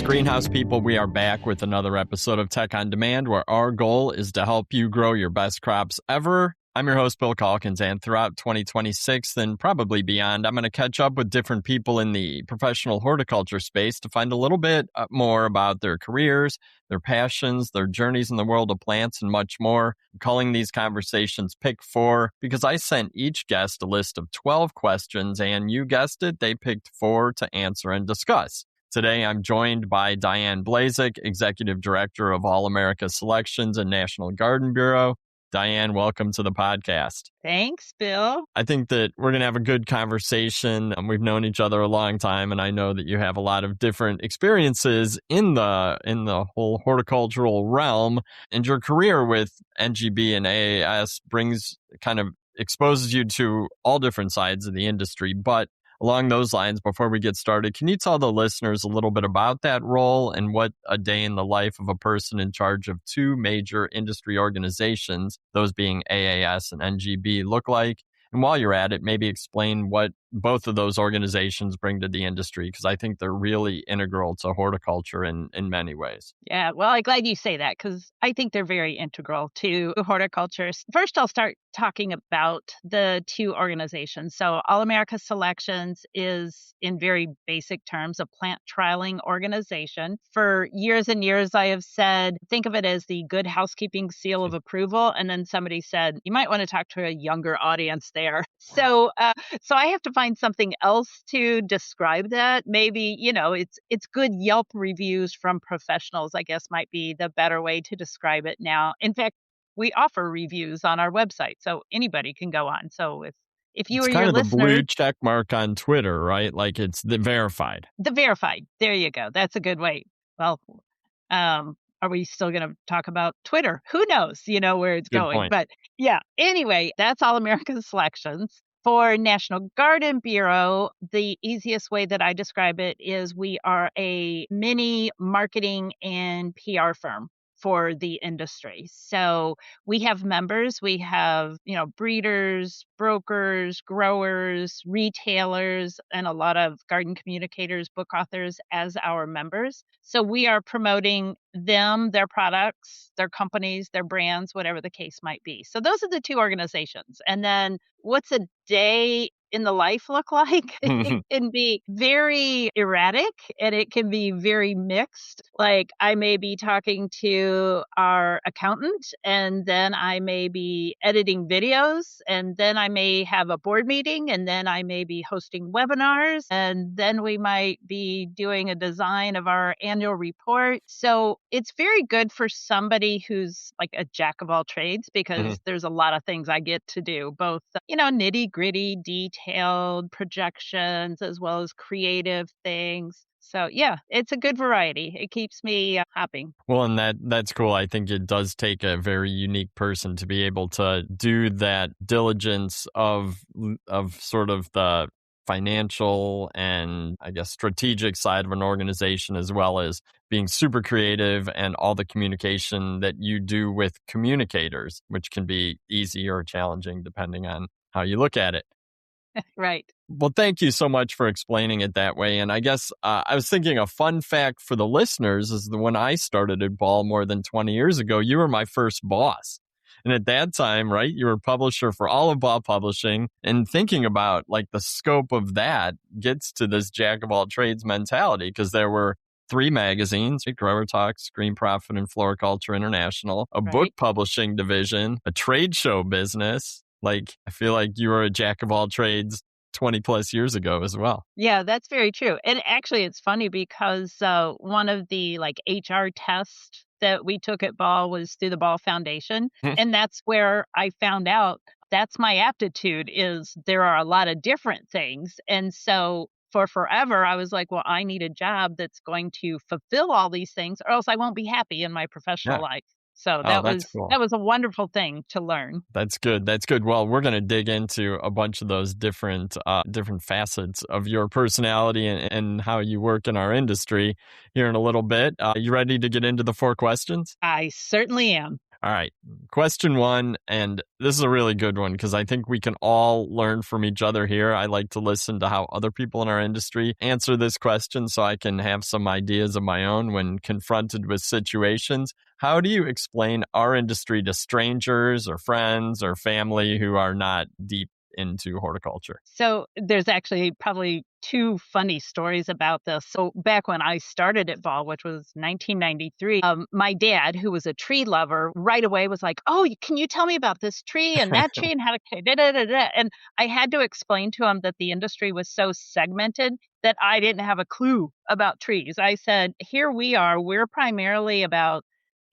Greenhouse people, we are back with another episode of Tech on Demand, where our goal is to help you grow your best crops ever. I'm your host, Bill Calkins, and throughout 2026 and probably beyond, I'm going to catch up with different people in the professional horticulture space to find a little bit more about their careers, their passions, their journeys in the world of plants, and much more. I'm calling these conversations Pick 4 because I sent each guest a list of 12 questions, and you guessed it, they picked 4 to answer and discuss. Today, I'm joined by Diane Blazik, Executive Director of All America Selections and National Garden Bureau. Diane, welcome to the podcast. Thanks, Bill. I think that we're going to have a good conversation. We've known each other a long time, and I know that you have a lot of different experiences in the whole horticultural realm. And your career with NGB and AAS exposes you to all different sides of the industry. But along those lines, before we get started, can you tell the listeners a little bit about that role and what a day in the life of a person in charge of 2 major industry organizations, those being AAS and NGB, look like? And while you're at it, maybe explain what both of those organizations bring to the industry, because I think they're really integral to horticulture in many ways. Yeah, well, I'm glad you say that because I think they're very integral to horticulture. First, I'll start talking about the 2 organizations. So All America Selections is, in very basic terms, a plant trialing organization. For years and years, I have said, think of it as the good housekeeping seal of approval. And then somebody said, you might want to talk to a younger audience there. So I have to find something else to describe that. Maybe, it's good Yelp reviews from professionals, I guess might be the better way to describe it now. In fact, we offer reviews on our website, so anybody can go on. So if you It's or kind your of the listener, blue check mark on Twitter, right? Like it's the verified. The verified. There you go. That's a good way. Well, are we still going to talk about Twitter? Who knows, where it's Good going. point. But yeah, anyway, that's All American Selections. For National Garden Bureau, the easiest way that I describe it is we are a mini marketing and PR firm for the industry. So we have members, we have, breeders, brokers, growers, retailers, and a lot of garden communicators, book authors as our members. So we are promoting them, their products, their companies, their brands, whatever the case might be. So those are the 2 organizations. And then what's a day in the life look like? It can be very erratic and it can be very mixed. Like I may be talking to our accountant and then I may be editing videos and then I may have a board meeting and then I may be hosting webinars and then we might be doing a design of our annual report. So it's very good for somebody who's like a jack of all trades because there's a lot of things I get to do, both, nitty gritty, detailed projections, as well as creative things. So yeah, it's a good variety. It keeps me hopping. Well, and that's cool. I think it does take a very unique person to be able to do that diligence of sort of the financial and I guess strategic side of an organization, as well as being super creative and all the communication that you do with communicators, which can be easy or challenging depending on how you look at it. Right. Well, thank you so much for explaining it that way. And I guess I was thinking a fun fact for the listeners is that when I started at Ball more than 20 years ago, you were my first boss. And at that time, right, you were publisher for all of Ball Publishing. And thinking about like the scope of that gets to this jack of all trades mentality, because there were 3 magazines, Grower Talks, Green Profit, and Floriculture International, a book publishing division, a trade show business. Like, I feel like you were a jack of all trades 20 plus years ago as well. Yeah, that's very true. And actually, it's funny because one of the HR tests that we took at Ball was through the Ball Foundation. And that's where I found out that's my aptitude is there are a lot of different things. And so for forever, I was like, well, I need a job that's going to fulfill all these things or else I won't be happy in my professional life. So that was a wonderful thing to learn. That's good. That's good. Well, we're going to dig into a bunch of those different facets of your personality and how you work in our industry here in a little bit. You ready to get into the 4 questions? I certainly am. All right. Question one. And this is a really good one because I think we can all learn from each other here. I like to listen to how other people in our industry answer this question so I can have some ideas of my own when confronted with situations. How do you explain our industry to strangers or friends or family who are not deep into horticulture? So there's actually probably two funny stories about this. So back when I started at Ball, which was 1993, my dad, who was a tree lover, right away was like, "Oh, can you tell me about this tree and that tree and how to da da da da?" And I had to explain to him that the industry was so segmented that I didn't have a clue about trees. I said, "Here we are. We're primarily about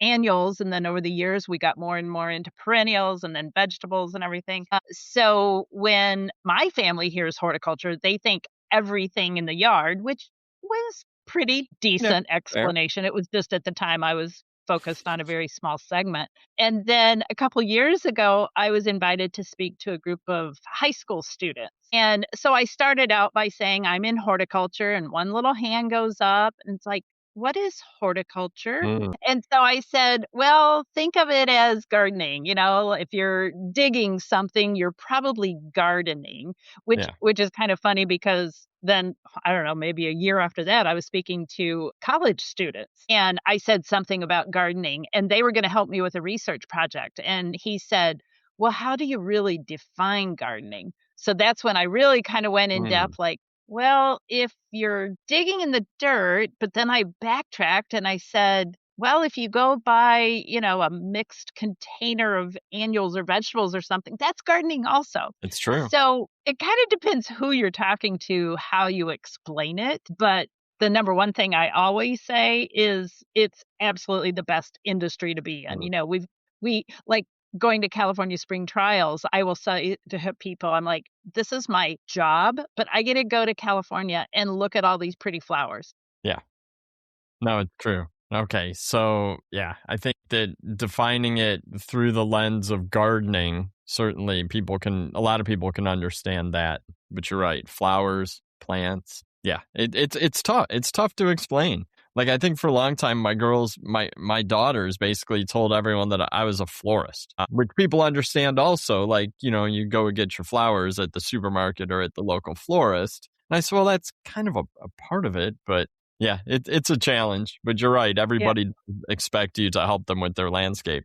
annuals, and then over the years we got more and more into perennials and then vegetables and everything. So when my family hears horticulture, they think everything in the yard, which was pretty Yeah. decent Fair. explanation. It was just at the time I was focused on a very small segment. And then a couple years ago, I was invited to speak to a group of high school students. And so I started out by saying I'm in horticulture, and one little hand goes up and it's like, what is horticulture? Mm, And so I said, "Well, think of it as gardening. If you're digging something, you're probably gardening," which yeah. which is kind of funny because then I don't know, maybe a year after that, I was speaking to college students and I said something about gardening and they were going to help me with a research project. And he said, "Well, how do you really define gardening?" So that's when I really kind of went in Mm, depth, like, well, if you're digging in the dirt, but then I backtracked and I said, well, if you go buy, a mixed container of annuals or vegetables or something, that's gardening also. it's true. So it kind of depends who you're talking to, how you explain it. But the number one thing I always say is it's absolutely the best industry to be in. Mm, We like going to California spring trials. I will say to people, I'm like, this is my job, but I get to go to California and look at all these pretty flowers. yeah. No, it's true. Okay. So, yeah, I think that defining it through the lens of gardening, certainly a lot of people can understand that. But you're right. Flowers, plants. Yeah, it's tough. It's tough to explain. Like, I think for a long time, my daughters basically told everyone that I was a florist, which people understand also. Like, you go and get your flowers at the supermarket or at the local florist. And I said, well, that's kind of a part of it, but yeah, it's a challenge, but you're right. Yeah. Everybody expect you to help them with their landscape.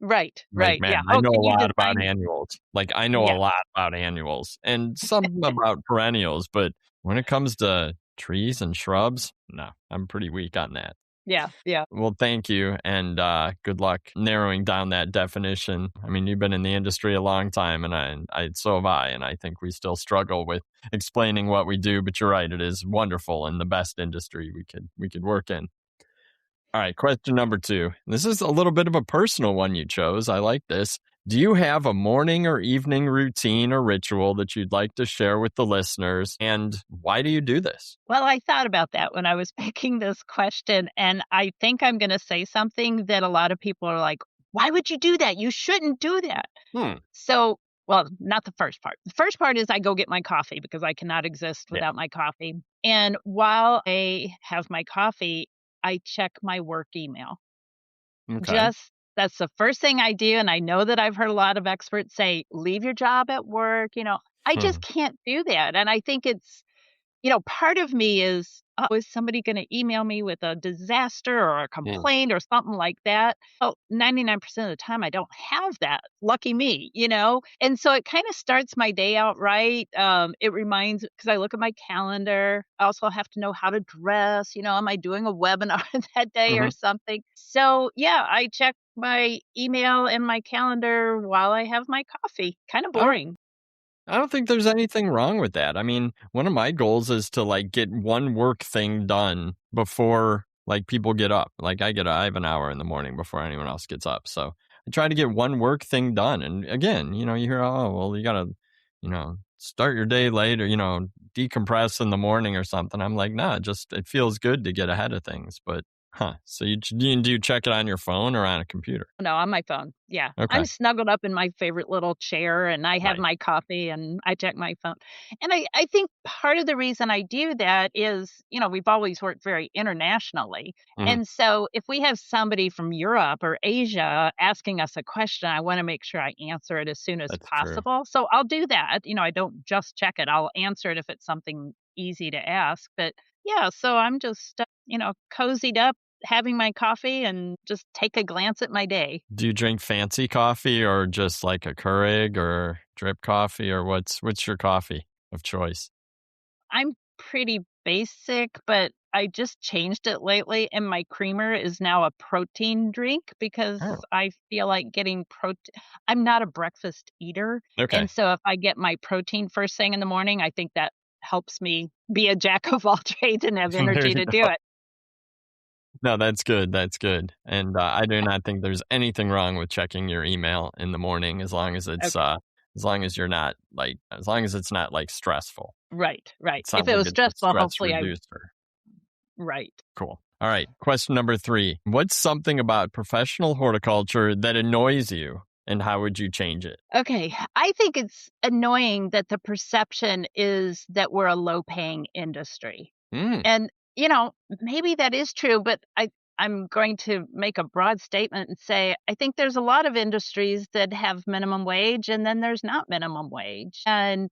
Right. Like, Right. Yeah. man, I Oh, know can a you lot about design? annuals. Like, I know a Yeah. lot about annuals and some about perennials, but when it comes to trees and shrubs, no, I'm pretty weak on that. Yeah. Yeah. Well, thank you, and good luck narrowing down that definition. I mean, you've been in the industry a long time, and so have I, and I think we still struggle with explaining what we do. But you're right; it is wonderful and the best industry we could work in. All right, question number two. This is a little bit of a personal one you chose. I like this. Do you have a morning or evening routine or ritual that you'd like to share with the listeners? And why do you do this? Well, I thought about that when I was picking this question, and I think I'm going to say something that a lot of people are like, why would you do that? You shouldn't do that. Hmm. So, well, not the first part. The first part is I go get my coffee because I cannot exist Yeah. without my coffee. And while I have my coffee, I check my work email. Okay. Just that's the first thing I do, and I know that I've heard a lot of experts say, "Leave your job at work," I just Hmm. can't do that, and I think it's part of me is, "Oh, is somebody gonna email me with a disaster or a Hmm. complaint or something like that?" Well, 99% of the time, I don't have that. Lucky me, And so it kinda starts my day out right. It reminds because I look at my calendar. I also have to know how to dress, am I doing a webinar that day or Hmm. something? So, yeah, I check my email and my calendar while I have my coffee. Kinda I don't boring. I don't think there's anything wrong with that. I mean, one of my goals is to like get one work thing done before like people get up. Like I have an hour in the morning before anyone else gets up. So I try to get one work thing done. And again, you hear, oh, well, you gotta, start your day later, decompress in the morning or something. I'm like, nah, just it feels good to get ahead of things. But Huh. So do you check it on your phone or on a computer? No, on my phone. Yeah. I'm Okay. snuggled up in my favorite little chair and I have Nice. my coffee and I check my phone. And I think part of the reason I do that is, we've always worked very internationally. Mhm. And so if we have somebody from Europe or Asia asking us a question, I want to make sure I answer it as soon as That's true. possible. So I'll do that. I don't just check it. I'll answer it if it's something easy to ask. But yeah, so I'm just, cozied up having my coffee and just take a glance at my day. Do you drink fancy coffee or just like a Keurig or drip coffee, or what's your coffee of choice? I'm pretty basic, but I just changed it lately, and my creamer is now a protein drink because Oh, I feel like getting protein. I'm not a breakfast eater, and okay. so if I get my protein first thing in the morning, I think that helps me be a jack of all trades and have There energy you to do go. it. No, that's good. That's good. And I do not think there's anything wrong with checking your email in the morning Okay. as long as you're not like as long as it's not like stressful. Right, right. It If sounds it like was it's a stressful, stress hopefully reducer. right. Cool. All right. Question number 3. What's something about professional horticulture that annoys you, and how would you change it? Okay, I think it's annoying that the perception is that we're a low-paying industry. Mm, And, maybe that is true, but I'm going to make a broad statement and say I think there's a lot of industries that have minimum wage and then there's not minimum wage. And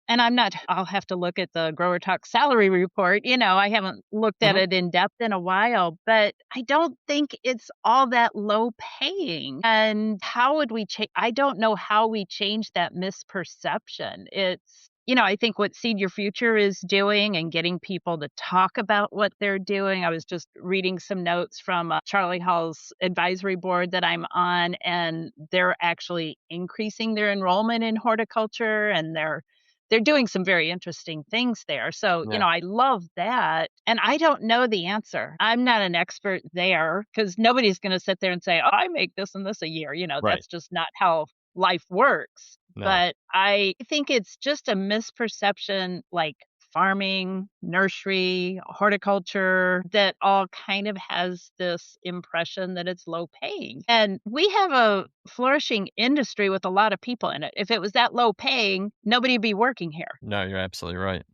I'm not I'll have to look at the Grower Talk salary report, I haven't looked at mhm, it in depth in a while, but I don't think it's all that low paying. And how would we change? I don't know how we change that misperception. I think what Seed Your Future is doing and getting people to talk about what they're doing. I was just reading some notes from Charlie Hall's advisory board that I'm on, and they're actually increasing their enrollment in horticulture, and they're doing some very interesting things there. So, yeah, I love that. And I don't know the answer. I'm not an expert there because nobody's going to sit there and say, oh, I make this and this a year. right. That's just not how life works. No. But I think it's just a misperception like farming, nursery, horticulture that all kind of has this impression that it's low paying. And we have a flourishing industry with a lot of people in it. If it was that low paying, nobody'd be working here. No, you're absolutely right.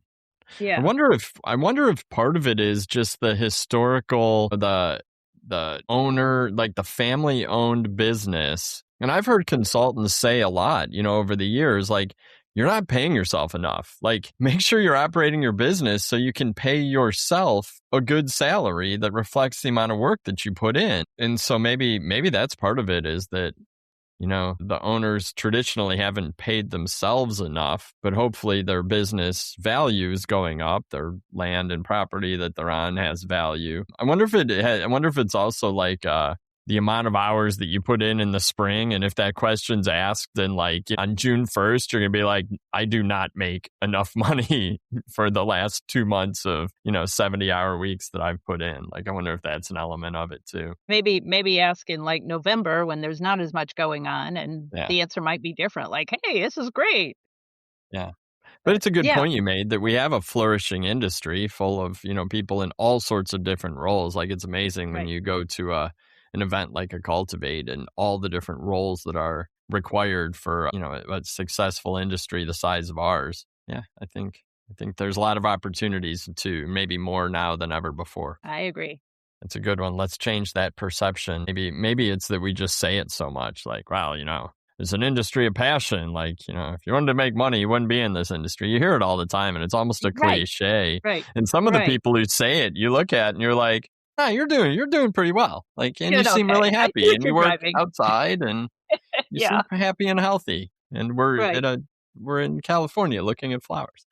Yeah. I wonder if part of it is just the historical the owner, like the family owned business. And I've heard consultants say a lot, over the years, like, you're not paying yourself enough. Like, make sure you're operating your business so you can pay yourself a good salary that reflects the amount of work that you put in. And so maybe that's part of it, is that the owners traditionally haven't paid themselves enough, but hopefully their business value is going up. Their land and property that they're on has value. I wonder if it's also like the amount of hours that you put in the spring. And if that question's asked, then like on June 1st, you're going to be like, I do not make enough money for the last 2 months of, 70-hour weeks that I've put in. Like, I wonder if that's an element of it too. Maybe ask in like November when there's not as much going on and Yeah. the answer might be different. Like, hey, this is great. Yeah. But But it's a good yeah, point you made, that we have a flourishing industry full of, people in all sorts of different roles. Like, it's amazing when right. you go to an event like a Cultivate, and all the different roles that are required for, a successful industry the size of ours. Yeah, I think there's a lot of opportunities too, maybe more now than ever before. I agree. It's a good one. Let's change that perception. Maybe it's that we just say it so much, like, wow, it's an industry of passion. Like, if you wanted to make money, you wouldn't be in this industry. You hear it all the time, and it's almost a Right. cliche. Right. And some of the Right. people who say it, you look at and you're like, ah, you're doing pretty well. Like, and you Doing seem okay. really I see happy, what and you you're work driving. outside, and you seem Yeah. happy and healthy. And Right. we're in California looking at flowers.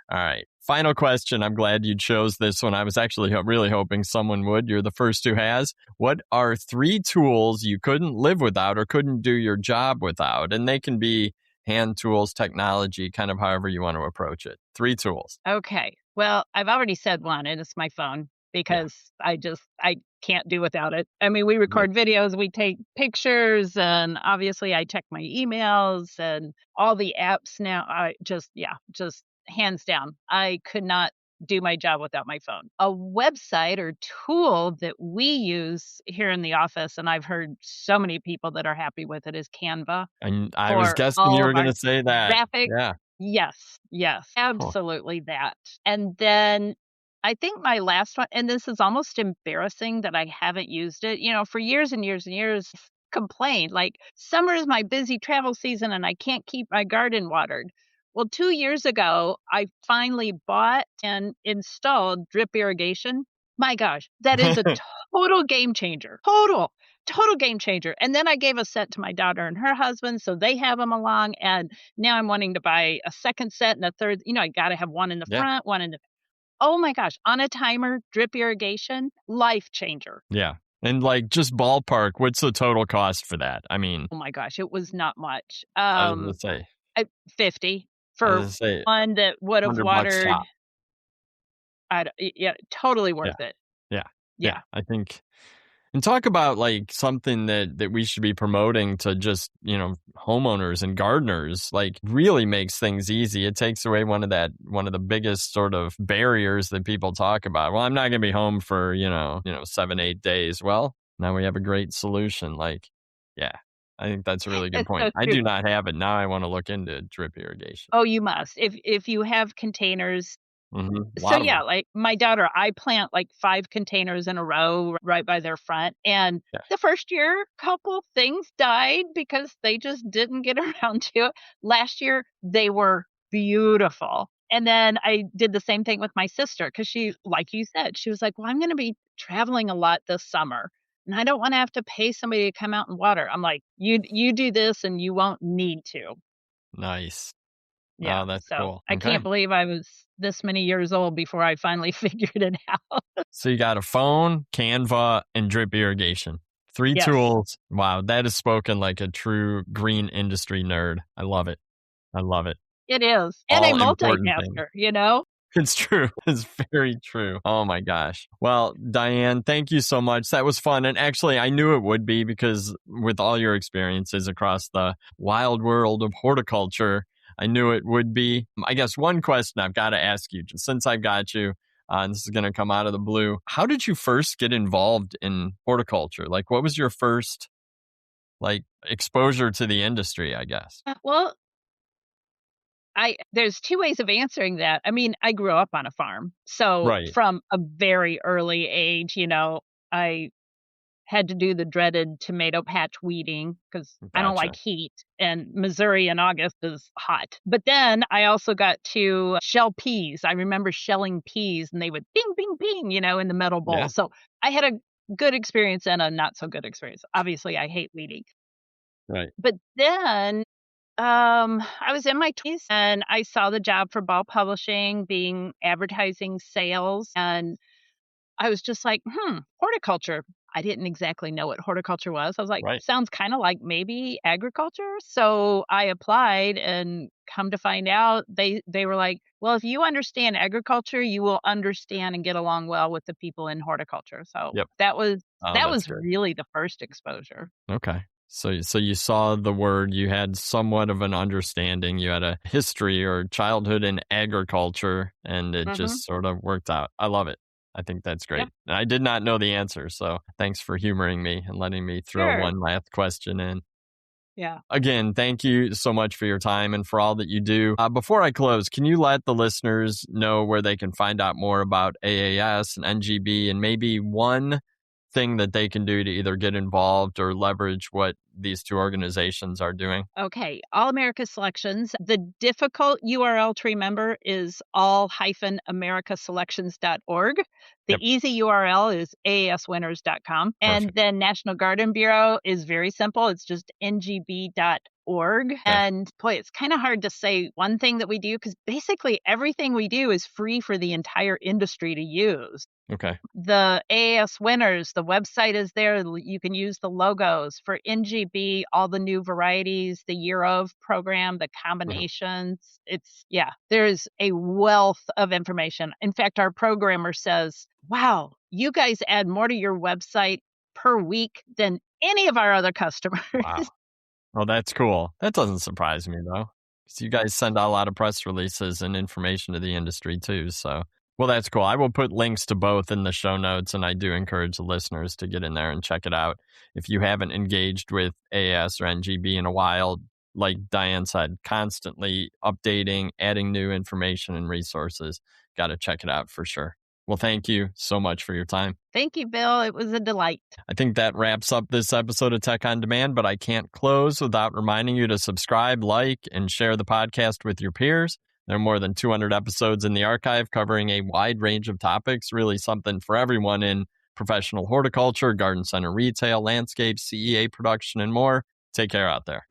All right. Final question. I'm glad you chose this one. I was actually really hoping someone would. You're the first who has. What are 3 tools you couldn't live without or couldn't do your job without? And they can be hand tools, technology, kind of however you want to approach it. 3 tools. Okay. Well, I've already said one, and it's my phone Yeah. because I can't do without it. I mean, we Yep. record videos, we take pictures, and obviously I check my emails and all the apps now. I just, yeah, just hands down. I could not do my job without my phone. A website or tool that we use here in the office, and I've heard so many people that are happy with it, is Canva And I was for guessing you all were of our gonna say that. graphics. Yeah. Yes, yes, Huh. absolutely that. And then I think my last one, and this is almost embarrassing that I haven't used it, for years and years and years, complained like summer is my busy travel season and I can't keep my garden watered. Well, 2 years ago, I finally bought and installed drip irrigation. My gosh, that is a total game changer. Total game changer. And then I gave a set to my daughter and her husband, so they have them along. And now I'm wanting to buy a second set and a third. I got to have one in the Yeah. front, one in the. Oh my gosh, on a timer, drip irrigation, life changer. Yeah. And, like, just ballpark, what's the total cost for that? I mean, Oh my gosh, it was not much. I was gonna say I 50 I was for gonna say one that would have $100 watered. top. Yeah, totally Yeah. worth it. Yeah. Yeah. Yeah. I think and talk about, like, something that we should be promoting to just, homeowners and gardeners, like, really makes things easy. It takes away one of the biggest sort of barriers that people talk about. Well, I'm not gonna be home for, 7, 8 days. Well, now we have a great solution. Like, yeah, I think that's a really good It's point. so I true. do not have it. Now I wanna look into drip irrigation. Oh, you must. If you have containers. Mhm. A So, lot of yeah, them. like, my daughter, I plant, like, 5 containers in a row right by their front, and Yeah. the first year, couple things died because they just didn't get around to it. Last year, they were beautiful, and then I did the same thing with my sister because she, like you said, she was like, "Well, I'm gonna be traveling a lot this summer, and I don't wanna have to pay somebody to come out and water." I'm like, "You do this and you won't need to." Nice. Yeah, Oh, that's so cool. I can't Okay. believe I was this many years old before I finally figured it out. So you got a phone, Canva, and drip irrigation. 3 Yes, tools. Wow, that is spoken like a true green industry nerd. I love it. I love it. it is, and a All important things. multitasker. It's true. It's very true. Oh my gosh. Well, Diane, thank you so much. That was fun. And actually, I knew it would be because with all your experiences across the wild world of horticulture, I knew it would be. I guess one question I've got to ask you, just since I've got you, and this is going to come out of the blue. How did you first get involved in horticulture? Like, what was your first, like, exposure to the industry, I guess? Well, I there's 2 ways of answering that. I mean, I grew up on a farm, so Right. from a very early age, I had to do the dreaded tomato patch weeding because I don't like Gotcha. heat, and Missouri in August is hot. But then I also got to shell peas. I remember shelling peas, and they would bing, bing, bing, in the metal bowl. Yeah. So I had a good experience and a not so good experience. Obviously, I hate weeding. Right. But then I was in my 20s and I saw the job for Ball Publishing being advertising sales, and I was just like, horticulture. I didn't exactly know what horticulture was. I was like, Right. sounds kind of like maybe agriculture. So I applied, and come to find out, they were like, well, if you understand agriculture, you will understand and get along well with the people in horticulture. So Yep. that was Oh, that that's was good. really the first exposure. Okay. So you saw the word, you had somewhat of an understanding, you had a history or childhood in agriculture, and it Hmm. just sort of worked out. I love it. I think that's Yeah, great. And I did not know the answer, so thanks for humoring me and letting me throw sure. one last question in. Yeah. Again, thank you so much for your time and for all that you do. Before I close, can you let the listeners know where they can find out more about AAS and NGB and maybe one thing that they can do to either get involved or leverage what these two organizations are doing? Okay, All America Selections. The difficult URL to remember is all-americaselections.org. The Yep. easy URL is aaswinners.com. And Perfect. then National Garden Bureau is very simple. It's just ngb.org. Okay. And boy, it's kind of hard to say one thing that we do because basically everything we do is free for the entire industry to use. Okay. The AAS winners, the website is there. You can use the logos for NGB, all the new varieties, the year of program, the Mhm. combinations. Yeah, there's a wealth of information. In fact, our programmer says, wow, you guys add more to your website per week than any of our other customers. Wow. Well, that's cool. That doesn't surprise me though, because you guys send out a lot of press releases and information to the industry too. So Well, that's cool. I will put links to both in the show notes, and I do encourage the listeners to get in there and check it out. If you haven't engaged with AS or NGB in a while, like Diane said, constantly updating, adding new information and resources. Got to check it out for sure. Well, thank you so much for your time. Thank you, Bill. It was a delight. I think that wraps up this episode of Tech on Demand, but I can't close without reminding you to subscribe, like, and share the podcast with your peers. There are more than 200 episodes in the archive covering a wide range of topics, really something for everyone in professional horticulture, garden center retail, landscape, CEA production, and more. Take care out there.